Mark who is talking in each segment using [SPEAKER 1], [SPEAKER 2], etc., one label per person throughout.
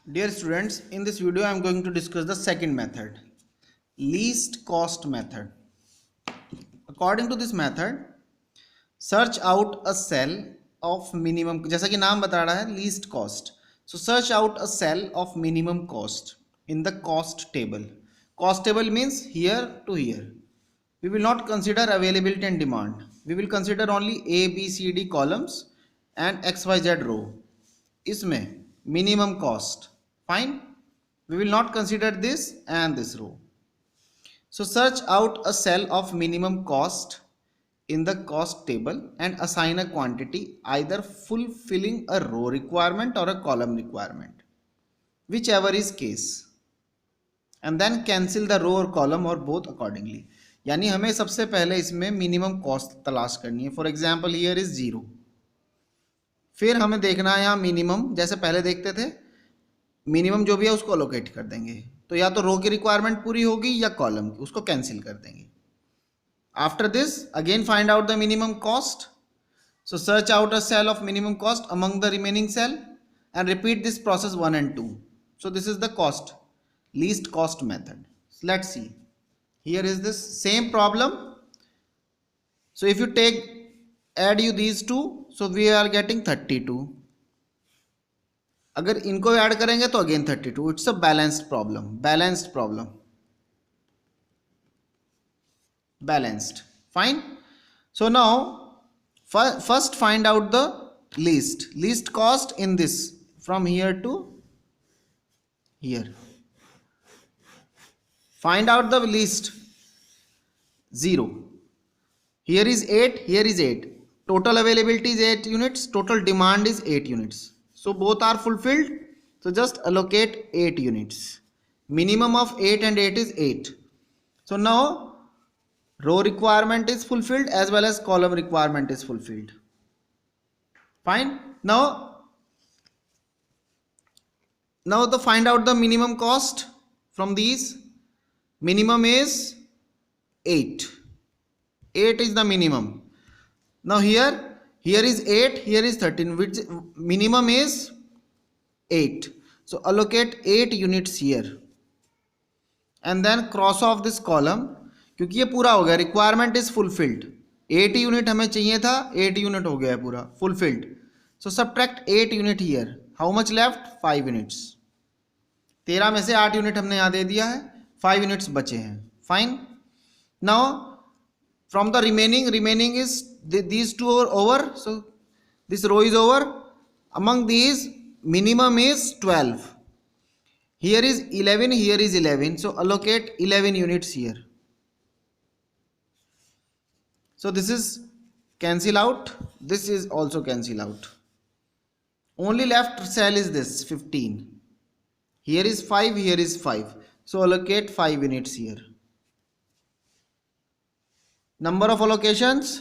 [SPEAKER 1] Dear students, in this video I am going to discuss the second method, least cost method. According to this method, search out a cell of minimum, जैसा कि नाम बता रहा है least cost. So search out a cell of minimum cost in the cost table. Cost table means here to here. We will not consider availability and demand. We will consider only A, B, C, D columns and X, Y, Z row. इसमें minimum cost. Fine. We will not consider this and this row. So search out a cell of minimum cost in the cost table and assign a quantity either fulfilling a row requirement or a column requirement, whichever is case, and then cancel the row or column or both accordingly. यानी हमें सबसे पहले इसमें minimum cost तलाश करनी है. For example here is 0. फिर हमें देखना है यहाँ मिनिमम, जैसे पहले देखते थे मिनिमम जो भी है उसको अलोकेट कर देंगे. तो या तो रो की रिक्वायरमेंट पूरी होगी या कॉलम की, उसको कैंसिल कर देंगे. After this again find out the minimum cost. So search out a cell of minimum cost among the remaining cell and repeat this process 1 and 2. So this is the cost least cost method. Let's see. Here is this same problem. So if you add you these two, so we are getting 32. अगर इनको add करेंगे तो again 32. It's a balanced problem. Balanced. Fine. So now first find out the least cost in this from here to here. Find out the least. 0. Here is 8, here is 8. Total availability is 8 units, total demand is 8 units. So both are fulfilled. So just allocate 8 units. Minimum of 8 and 8 is 8. So now row requirement is fulfilled as well as column requirement is fulfilled. Fine. Now the find out the minimum cost from these. Minimum is 8. 8 is the minimum. Now here is 8, here is 13, which minimum is 8. So allocate 8 units here and then cross off this column. क्योंकि ये पूरा हो गया, requirement is fulfilled. 8 unit हमें चाहिए था, 8 unit हो गया है पूरा fulfilled. So subtract 8 unit here. How much left? 5 units. 13 में से 8 यूनिट हमने यहाँ दे दिया है, 5 यूनिट्स बचे हैं. Fine. Now from the remaining is these two are over, so this row is over. Among these minimum is 12. Here is 11, here is 11, so allocate 11 units here. So this is cancel out, this is also cancel out. Only left cell is this 15. Here is 5, here is 5, so allocate 5 units here. Number of allocations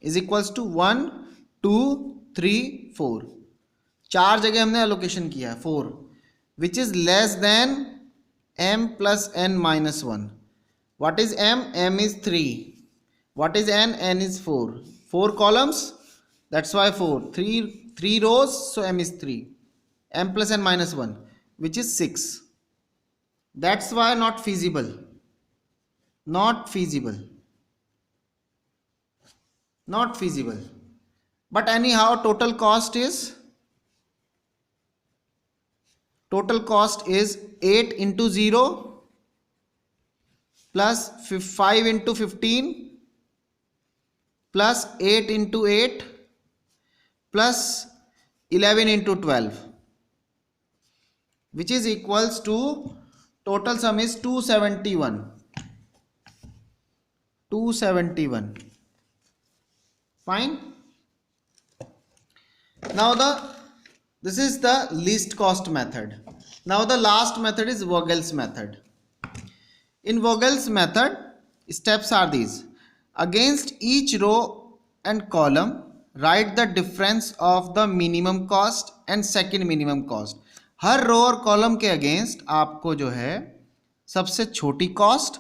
[SPEAKER 1] is equals to 1, 2, 3, 4. 4 जगह हमने allocation किया है 4, which is less than m plus n minus 1. What is m? M is 3. What is n? N is 4. 4 columns, that's why 4. 3 rows, so m is 3. M plus n minus 1, which is 6. That's why not feasible. Not feasible. But anyhow total cost is 8 into 0 plus 5 into 15 plus 8 into 8 plus 11 into 12, which is equals to total sum is 271. Fine. Now this is the least cost method. Now the last method is Vogel's method. In Vogel's method, steps are these. Against each row and column, write the difference of the minimum cost and second minimum cost. हर रो और column के against आपको जो है सबसे छोटी cost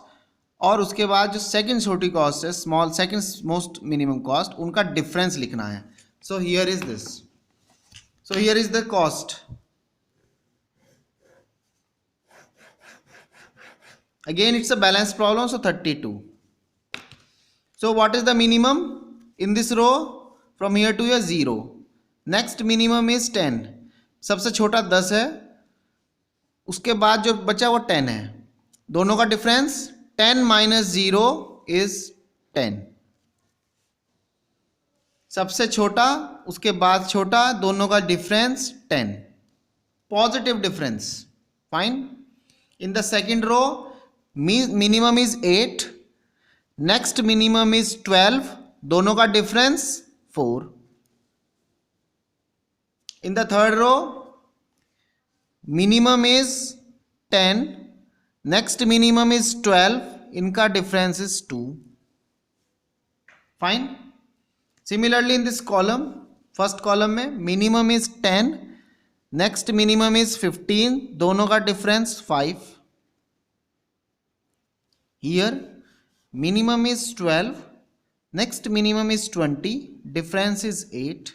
[SPEAKER 1] और उसके बाद जो सेकंड छोटी कॉस्ट है, small second most minimum cost, उनका डिफरेंस लिखना है. So here is this. So here is the cost. Again, it's a balanced problem, so 32. So what is the minimum in this row? From here to here 0. Next minimum is 10. सबसे छोटा 10 है, उसके बाद जो बचा वो 10 है. दोनों का डिफरेंस 10 minus 0 is 10. सबसे छोटा उसके बाद छोटा, दोनों का difference 10. Positive difference. Fine. In the second row minimum is 8, next minimum is 12, दोनों का difference 4. In the third row minimum is 10, next minimum is 12, इनका difference is 2. Fine. Similarly in this column, first column में minimum is 10, next minimum is 15, दोनों का difference 5. Here minimum is 12, next minimum is 20, difference is 8.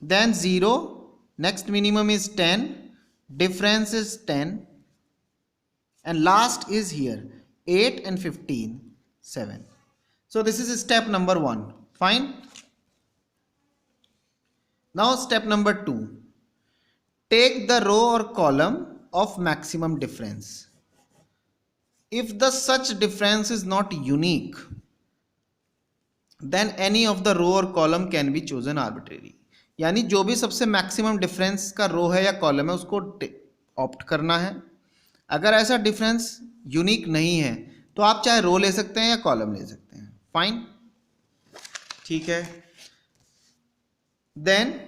[SPEAKER 1] Then 0, next minimum is 10, difference is 10. And last is here 8 and 15, 7. So this is step number 1. Fine. Now step number 2. Take the row or column of maximum difference. If the such difference is not unique, then any of the row or column can be chosen arbitrarily. यानी जो भी सबसे maximum difference का रो है या column है उसको opt करना है. अगर ऐसा डिफरेंस यूनिक नहीं है तो आप चाहे रो ले सकते हैं या कॉलम ले सकते हैं. फाइन. ठीक है. देन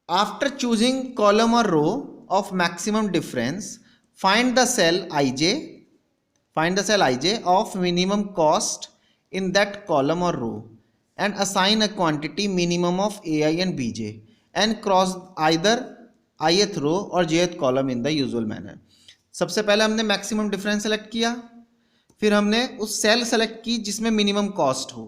[SPEAKER 1] आफ्टर चूजिंग कॉलम और row of maximum difference, find the cell ij of minimum cost in that column or row and assign a quantity minimum of ai and bj and cross either ith row or jth column in the usual manner. सबसे पहले हमने maximum difference select किया, फिर हमने उस cell select की जिसमें minimum cost हो.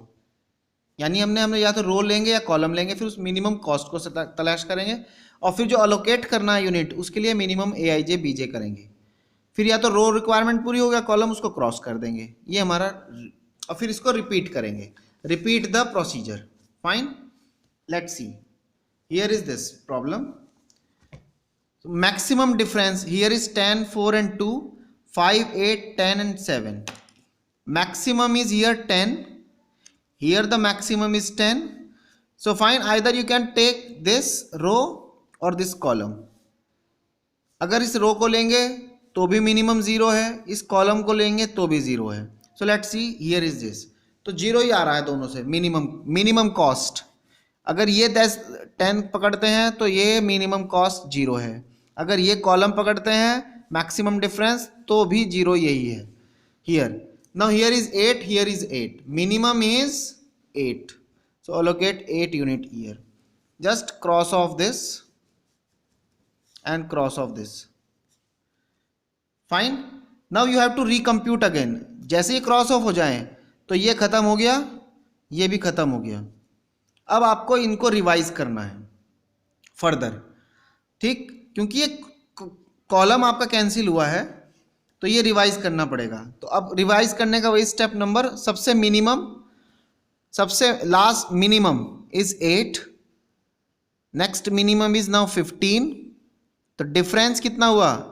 [SPEAKER 1] यानी हमने या तो रो लेंगे या कॉलम लेंगे, फिर उस मिनिमम कॉस्ट को तलाश करेंगे और फिर जो अलोकेट करना है यूनिट उसके लिए मिनिमम ए आई जे बी जे करेंगे. फिर या तो रो रिक्वायरमेंट पूरी हो गया, कॉलम उसको क्रॉस कर देंगे. ये हमारा, और फिर इसको रिपीट करेंगे. Repeat the procedure. Fine. Let's see. Here is this problem. Maximum difference here is 10, 4 and 2, 5, 8, 10 and 7. Maximum is here 10. Here the maximum is 10. So fine, either you can take this row or this column. अगर इस रो को लेंगे तो भी minimum 0 है, इस column को लेंगे तो भी 0 है. So let's see. Here is this. तो 0 ही आ रहा है दोनों से. मिनिमम कॉस्ट, अगर ये 10 पकड़ते हैं तो ये मिनिमम कॉस्ट 0 है. अगर ये कॉलम पकड़ते हैं मैक्सिमम डिफरेंस तो भी 0 यही है. Here now here is 8, here is 8, minimum is 8. So allocate 8 unit here. Just cross off this and cross off this. Fine. Now you have to recompute again. जैसे ही क्रॉस ऑफ हो जाए तो ये खत्म हो गया, ये भी खत्म हो गया. अब आपको इनको रिवाइज करना है फर्दर. ठीक. क्योंकि ये कॉलम आपका कैंसिल हुआ है तो ये रिवाइज करना पड़ेगा. तो अब रिवाइज करने का वही स्टेप नंबर, सबसे last minimum is 8, next minimum is now 15. तो डिफरेंस कितना हुआ?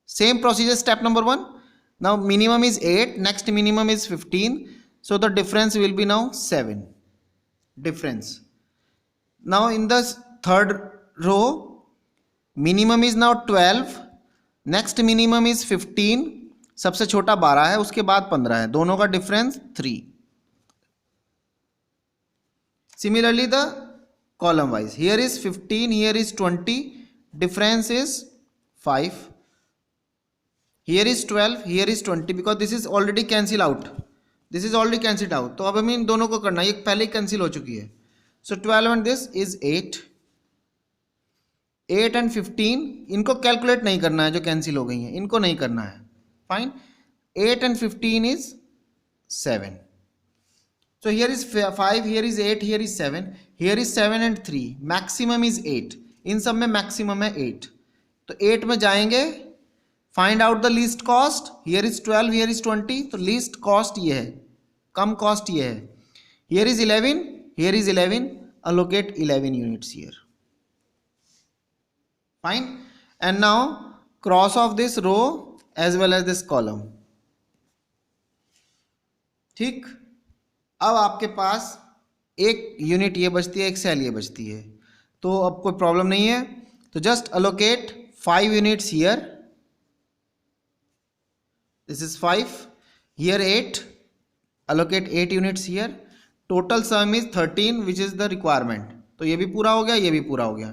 [SPEAKER 1] Same procedure, step number 1. Now minimum is 8, next minimum is 15, so the difference will be now 7. Difference. Now in the third row, minimum is now 12, next minimum is 15, सबसे छोटा 12 है, उसके बाद 15 है, दोनों का difference 3. Similarly the column wise, here is 15, here is 20, difference is 5. Here is 12, here is 20, because this is already cancel out. This is already cancelled out. तो अब हमें इन दोनों को करना है, ये पहले ही कैंसिल हो चुकी है. So 12 and this is 8. 8 and 15 इनको कैलकुलेट नहीं करना है, जो कैंसिल हो गई हैं इनको नहीं करना है. Fine. 8 and 15 is 7. So here is 5, here is 8, here is 7, here is 7 and 3, maximum is 8. इन सब में maximum है 8. तो 8 में जाएंगे, find out the least cost. Here is 12, here is 20. तो least cost ये है, कम cost ये है. Here is 11, here is 11. Allocate 11 units here. Fine. And now cross off this row as well as this column. ठीक. अब आपके पास एक unit ये बचती है, एक सेल ये बचती है, तो अब कोई प्रॉब्लम नहीं है. तो just allocate 5 units here, this is 5, here 8, allocate 8 units here. Total sum is 13 which is the requirement. तो ये भी पूरा हो गया, ये भी पूरा हो गया.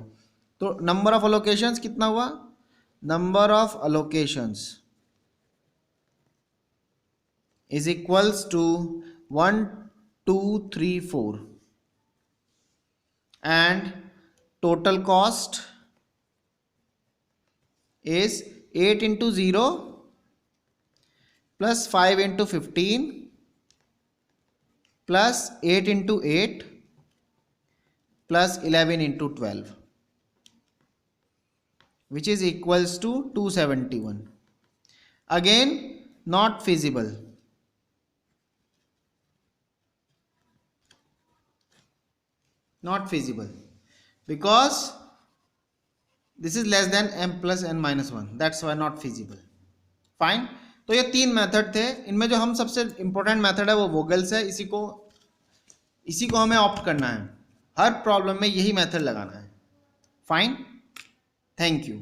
[SPEAKER 1] तो नंबर ऑफ अलोकेशंस कितना हुआ? Number of allocations is equals to 1 2 3 4 and total cost is 8 into 0 plus 5 into 15 plus 8 into 8 plus 11 into 12, which is equals to 271. Again not feasible. Not feasible because this is less than m plus n minus 1. That's why not feasible. Fine. तो ये 3 method थे. इनमें जो हम सबसे important method है वो वोगल्स है. इसी को हमें ऑप्ट करना है. हर प्रॉब्लम में यही मेथड लगाना है. फाइन. Thank you.